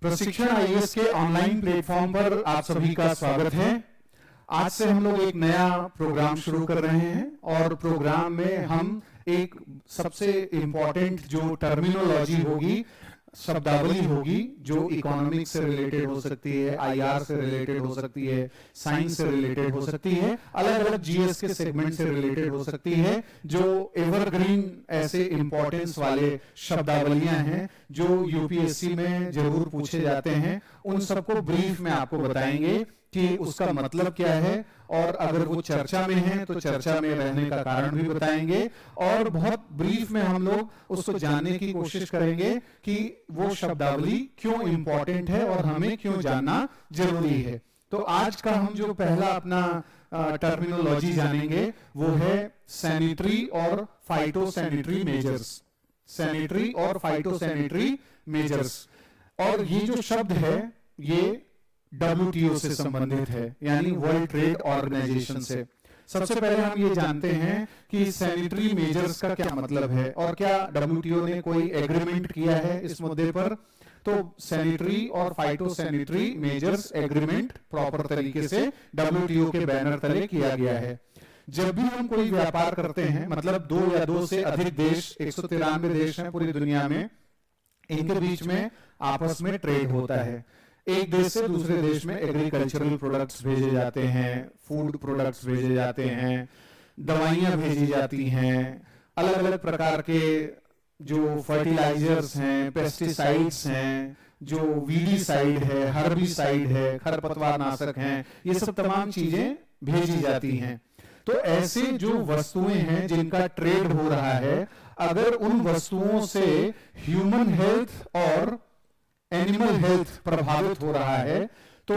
प्रशिक्षण आईएएस के online platform पर आप सभी का स्वागत है। आज से हम लोग एक नया प्रोग्राम शुरू कर रहे हैं और प्रोग्राम में हम एक सबसे इंपॉर्टेंट जो टर्मिनोलॉजी होगी, शब्दावली होगी, जो इकोनॉमिक्स से रिलेटेड हो सकती है, आईआर से रिलेटेड हो सकती है, साइंस से रिलेटेड हो सकती है, अलग अलग जीएस के सेगमेंट से रिलेटेड हो सकती है, जो एवरग्रीन ऐसे इंपॉर्टेंस वाले शब्दावलियां हैं जो यूपीएससी में जरूर पूछे जाते हैं। उन सबको ब्रीफ में आपको बताएंगे कि उसका मतलब क्या है, और अगर वो चर्चा में है तो चर्चा में रहने का कारण भी बताएंगे, और बहुत ब्रीफ में हम लोग उसको जानने की कोशिश करेंगे कि वो शब्दावली क्यों इंपॉर्टेंट है और हमें क्यों जानना जरूरी है। तो आज का हम जो पहला अपना टर्मिनोलॉजी जानेंगे वो है सैनिटरी और फाइटोसैनिटरी मेजर्स। सैनिटरी और फाइटोसैनिटरी मेजर्स, और ये जो शब्द है ये WTO से संबंधित है, यानी वर्ल्ड ट्रेड ऑर्गेनाइजेशन से। सबसे पहले हम ये जानते हैं कि सैनिटरी मेजर्स का क्या मतलब है और क्या WTO ने कोई एग्रीमेंट किया है इस मुद्दे पर। तो सैनिटरी और फाइटोसैनिटरी मेजर्स एग्रीमेंट प्रॉपर तरीके से WTO के बैनर तले किया गया है। जब भी हम कोई व्यापार करते हैं, मतलब दो या दो से अधिक देश, 193 देश हैं पूरी दुनिया में, इनके बीच में आपस में ट्रेड होता है। एक देश से दूसरे देश में एग्रीकल्चरल प्रोडक्ट्स भेजे जाते हैं, फूड प्रोडक्ट्स भेजे जाते हैं, दवाइयां भेजी जाती हैं, अलग अलग प्रकार के जो फर्टिलाइजर्स हैं, पेस्टिसाइड्स हैं, जो वीडीसाइड है, हर्बिसाइड है, खरपतवार नाशक हैं, ये सब तमाम चीजें भेजी जाती हैं। तो ऐसे जो वस्तुएं हैं जिनका ट्रेड हो रहा है, अगर उन वस्तुओं से ह्यूमन हेल्थ और एनिमल हेल्थ प्रभावित हो रहा है तो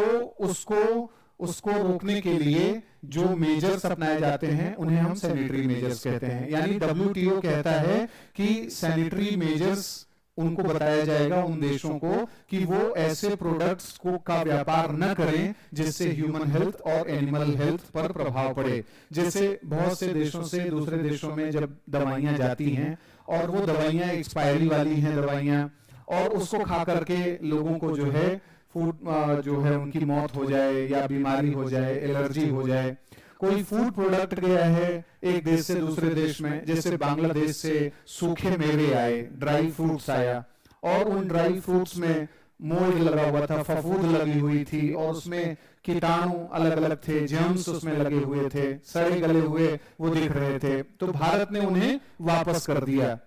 उसको रोकने के लिए जो मेजर्स अपनाए जाते हैं उन्हें हम सैनिटरी मेजर्स कहते हैं। यानी WTO कहता है कि सैनिटरी मेजर्स उनको बताया जाएगा, उन देशों को, कि वो ऐसे प्रोडक्ट्स को का व्यापार न करें जिससे ह्यूमन हेल्थ और एनिमल हेल्थ पर प्रभाव पड़े। जैसे बहुत से देशों से दूसरे देशों में जब दवाइयां जाती हैं और वो दवाइयां एक्सपायरी वाली हैं दवाइयां, और उसको खा करके लोगों को जो है फूड जो है उनकी मौत हो जाए या बीमारी हो जाए, एलर्जी हो जाए। कोई फूड प्रोडक्ट गया है एक देश से दूसरे देश में, जैसे बांग्लादेश से सूखे मेवे आए, ड्राई फ्रूट्स आया, और उन ड्राई फ्रूट्स में मोल्ड लगा हुआ था, फफूंद लगी हुई थी, और उसमें कीटाणु अलग अलग थे, जर्म्स उसमें लगे हुए थे, सड़े गले हुए वो दिख रहे थे। तो भारत ने उन्हें वापस कर दिया।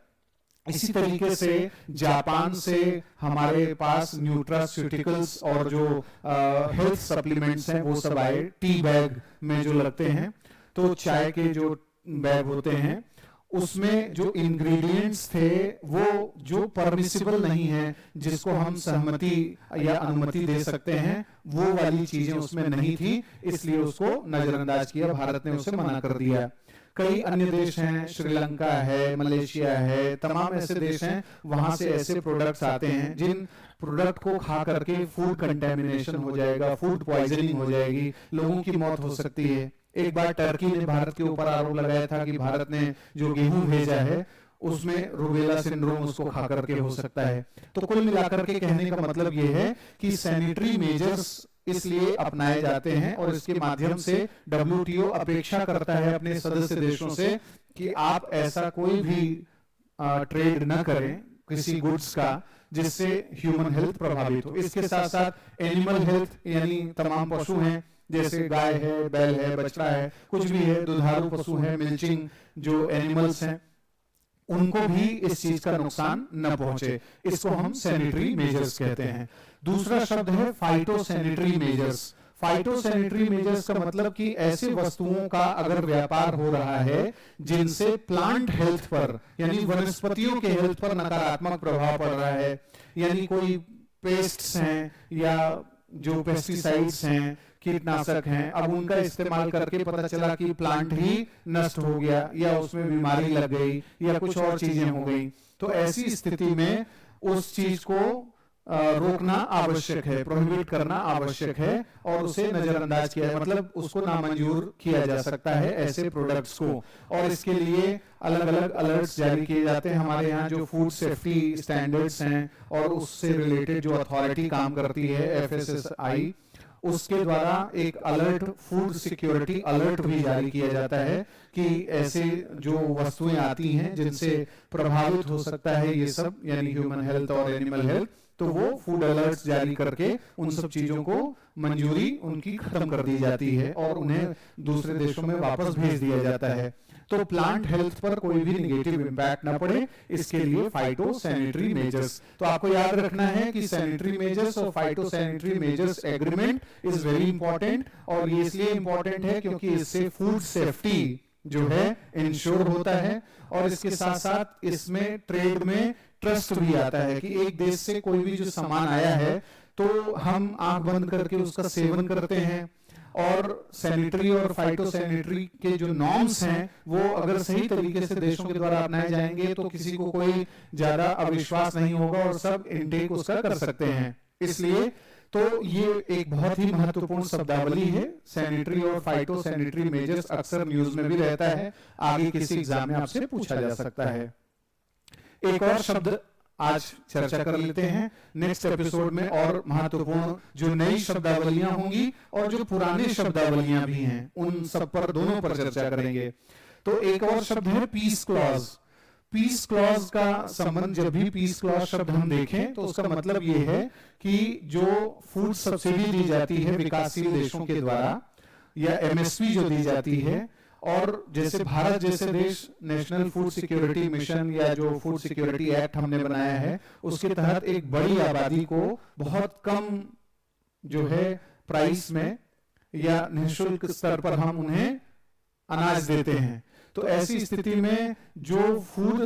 इसी तरीके से जापान से हमारे पास न्यूट्रास्यूटिकल्स और जो हेल्थ सप्लीमेंट्स हैं वो सब आए, टी बैग में जो लगते हैं। तो चाय के जो बैग होते हैं उसमें जो इंग्रेडिएंट्स थे वो जो परमिसिबल नहीं है, जिसको हम सहमति या अनुमति दे सकते हैं, वो वाली चीजें उसमें नहीं थी, इसलिए उसको नजरअंदाज किया, भारत ने उसे मना कर दिया। कई अन्य देश हैं, श्रीलंका है, मलेशिया है, तमाम ऐसे देश हैं, वहां से ऐसे प्रोडक्ट्स आते हैं जिन प्रोडक्ट को खा करके फूड कंटेमिनेशन हो जाएगा, फूड पॉइजनिंग हो जाएगी, लोगों की मौत हो सकती है। एक बार टर्की ने भारत के ऊपर आरोप लगाया था कि भारत ने जो गेहूं भेजा है उसमें रूबेला सिंड्रोम उसको खा करके हो सकता है। तो कुल मिलाकर के कहने का मतलब ये है कि सैनिटरी मेजर्स इसलिए अपनाए जाते हैं, और इसके माध्यम से WTO अपेक्षा करता है अपने सदस्य देशों से कि आप ऐसा कोई भी ट्रेड न करें किसी गुड्स का जिससे ह्यूमन हेल्थ प्रभावित हो। इसके साथ साथ एनिमल हेल्थ, यानी तमाम पशु हैं, जैसे गाय है, बैल है, बछड़ा है, कुछ भी है, दुधारू पशु है, मिल्चिंग जो एनिमल्स हैं, उनको भी इस चीज का नुकसान न पहुंचे। इसको हम सैनिटरी मेजर्स कहते हैं। दूसरा शब्द है फाइटोसैनिटरी मेजर्स। फाइटोसैनिटरी मेजर्स का मतलब कि ऐसे वस्तुओं का अगर व्यापार हो रहा है जिनसे प्लांट हेल्थ पर, यानी वनस्पतियों के हेल्थ पर नकारात्मक प्रभाव पड़ रहा है, यानी कोई पेस्ट्स हैं या जो पेस्टिसाइड्स हैं, कीटनाशक हैं, अब उनका इस्तेमाल करके पता चला कि प्लांट ही नष्ट हो गया या उसमें बीमारी लग गई या कुछ और चीजें हो गई, तो ऐसी स्थिति में उस चीज को रोकना आवश्यक है, प्रोहिबिट करना आवश्यक है और उसे नजरअंदाज किया, मतलब उसको नामंजूर किया जा सकता है ऐसे प्रोडक्ट्स को। और इसके लिए अलग अलग अलर्ट्स जारी किए जाते हैं। हमारे यहाँ जो फूड सेफ्टी स्टैंडर्ड्स हैं और उससे रिलेटेड जो अथॉरिटी काम करती है FSSAI, उसके द्वारा एक अलर्ट, फूड सिक्योरिटी अलर्ट भी जारी किया जाता है कि ऐसे जो वस्तुएं आती हैं जिनसे प्रभावित हो सकता है ये सब, यानी ह्यूमन हेल्थ और एनिमल हेल्थ, तो वो फूड अलर्ट्स जारी करके उन सब चीजों को मंजूरी उनकी खत्म कर दी जाती है और उन्हें दूसरे देशों में वापस भेज दिया जाता है। तो प्लांट हेल्थ पर कोई भी निगेटिव इंपैक्ट ना पड़े, इसके लिए फाइटो सैनिटरी मेजर्स। तो आपको याद रखना है कि सैनिटरी मेजर्स और phyto sanitary measures agreement is very important. और ये इसलिए इंपॉर्टेंट है क्योंकि इससे फूड सेफ्टी जो है इंश्योर होता है और इसके साथ साथ इसमें ट्रेड में ट्रस्ट भी आता है कि एक देश से कोई भी जो सामान आया है तो हम आंख बंद करके उसका सेवन करते हैं। और सैनिटरी और फाइटो सैनिटरी के जो नॉर्म्स हैं वो अगर सही तरीके से देशों के द्वारा अपनाए जाएंगे तो किसी को कोई ज्यादा अविश्वास नहीं होगा और सब इनटेक उसका कर सकते हैं। इसलिए तो ये एक बहुत ही महत्वपूर्ण शब्दावली है। सैनिटरी और फाइटो सैनिटरी मेजर्स अक्सर न्यूज में भी रहता है, आगे किसी एग्जाम में आपसे पूछा जा सकता है। एक और शब्द आज चर्चा कर लेते हैं नेक्स्ट एपिसोड में, और महत्वपूर्ण जो नई शब्दावलियां होंगी और जो पुरानी शब्दावलियां भी हैं उन सब पर, दोनों पर चर्चा करेंगे। तो एक और शब्द है पीस क्लॉज। पीस क्लॉज का संबंध, जब भी पीस क्लॉज शब्द हम देखें तो उसका मतलब ये है कि जो फूड सब्सिडी दी जाती है विकासशील देशों के द्वारा या MSP जो दी जाती है, और जैसे भारत जैसे देश नेशनल फूड सिक्योरिटी मिशन या जो फूड सिक्योरिटी एक्ट हमने बनाया है उसके तहत एक बड़ी आबादी को बहुत कम जो है प्राइस में या निःशुल्क स्तर पर हम उन्हें अनाज देते हैं। तो ऐसी स्थिति में जो फूड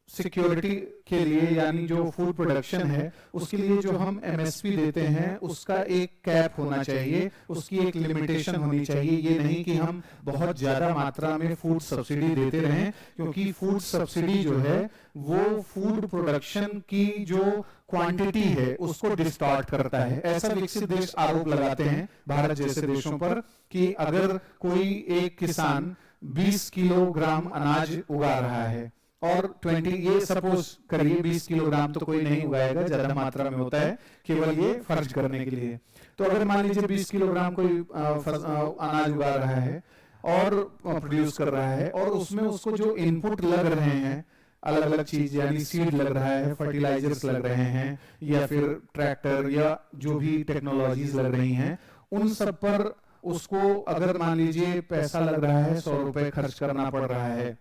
सिक्योरिटी के लिए यानी जो फूड प्रोडक्शन है उसके लिए जो हम MSP देते हैं उसका एक कैप होना चाहिए, उसकी एक लिमिटेशन होनी चाहिए। ये नहीं कि हम बहुत ज्यादा मात्रा में फूड सब्सिडी देते रहें, क्योंकि फूड सब्सिडी जो है वो फूड प्रोडक्शन की जो क्वांटिटी है उसको डिस्टॉर्ट करता है। ऐसा विकसित देश आरोप लगाते हैं भारत जैसे देशों पर कि अगर कोई एक किसान 20 किलोग्राम अनाज उगा रहा है और 20, ये सपोज करिए 20 किलोग्राम तो कोई नहीं उगाएगा, ज्यादा मात्रा में होता है केवल ये फर्ज करने के लिए। तो अगर मान लीजिए 20 किलोग्राम कोई अनाज उगा रहा है और प्रोड्यूस कर रहा है और उसमें उसको जो इनपुट लग रहे हैं अलग अलग चीज, यानी सीड लग रहा है, फर्टिलाइजर्स लग रहे हैं या फिर ट्रैक्टर या जो भी टेक्नोलॉजीज लग रही हैं, उन सब पर उसको अगर मान लीजिए पैसा लग रहा है, 100 रुपए खर्च करना पड़ रहा है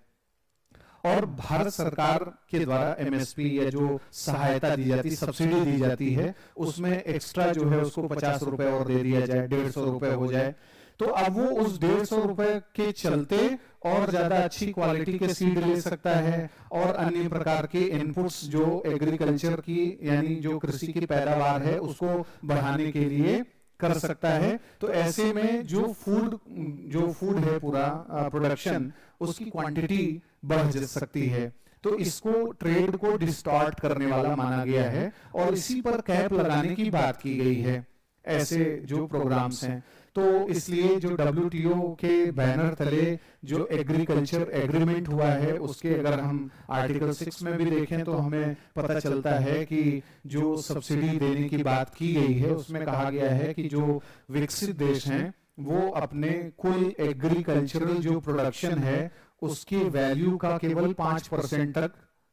और भारत सरकार के द्वारा MSP या जो सहायता दी जाती, सब्सिडी दी जाती है, उसमें एक्स्ट्रा जो है उसको 50 रुपए और दे दिया जाए, 150 रुपए हो जाए, तो अब वो उस 150 रुपए के चलते और ज्यादा अच्छी क्वालिटी के सीड ले सकता है और अन्य प्रकार के इनपुट्स जो एग्रीकल्चर की यानी जो कृषि की पैदावार है उसको बढ़ाने के लिए कर सकता है। तो ऐसे में जो फूड है पूरा प्रोडक्शन उसकी क्वांटिटी बढ़ सकती है। तो इसको ट्रेड को डिस्टॉर्ट करने वाला माना गया है और इसी पर कैप लगाने की बात की गई है ऐसे जो प्रोग्राम्स हैं। तो इसलिए जो WTO के बैनर तले जो एग्रीकल्चर एग्रीमेंट हुआ है उसके अगर हम आर्टिकल 6 में भी देखें तो हमें पता चलता है कि जो सब्सिडी देने की बात की गई है उसमें कहा गया है कि जो विकसित देश हैं वो अपने कुल एग्रीकल्चरल जो प्रोडक्शन है उसकी वैल्यू का केवल 5% तक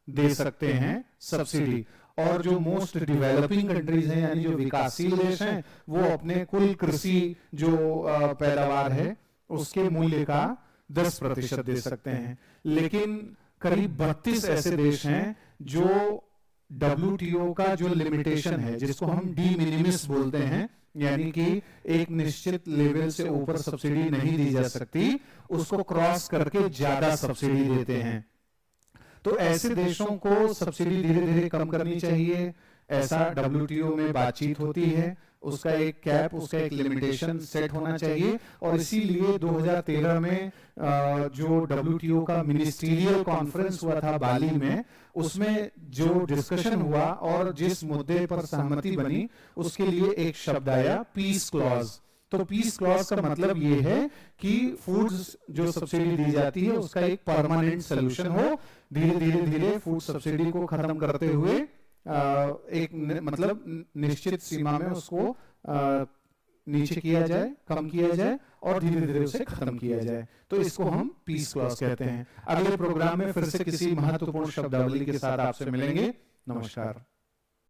दे सकते हैं सब्सिडी, और जो मोस्ट डेवलपिंग कंट्रीज हैं यानी जो विकासशील देश हैं वो अपने कुल कृषि जो पैदावार है उसके मूल्य का 10% दे सकते हैं। लेकिन करीब 32 ऐसे देश हैं जो WTO का जो लिमिटेशन है जिसको हम डी मिनिमिस बोलते हैं, यानी कि एक निश्चित लेवल से ऊपर सब्सिडी नहीं दी जा सकती, उसको क्रॉस करके ज्यादा सब्सिडी देते हैं। तो ऐसे देशों को सब्सिडी धीरे धीरे कम करनी चाहिए। ऐसा WTO में बातचीत होती है, उसका एक कैप, उसका एक लिमिटेशन सेट होना चाहिए। और इसीलिए 2013 में जो WTO का मिनिस्ट्रियल कॉन्फ्रेंस हुआ था बाली में, उसमें जो डिस्कशन हुआ और जिस मुद्दे पर सहमति बनी, उसके लिए एक शब्द आया, पीस क्लॉज। तो पीस क्लॉज का मतलब ये है कि फूड्स जो सब्सिडी दी जाती है उसका एक परमानेंट सोल्यूशन हो, धीरे धीरे धीरे फूड सब्सिडी को खत्म करते हुए एक मतलब निश्चित सीमा में उसको नीचे किया जाए, कम किया जाए और धीरे धीरे उसे खत्म किया जाए। तो इसको हम पीस क्लॉज कहते हैं। अगले प्रोग्राम में फिर से किसी महत्वपूर्ण शब्दावली के साथ आपसे मिलेंगे। नमस्कार।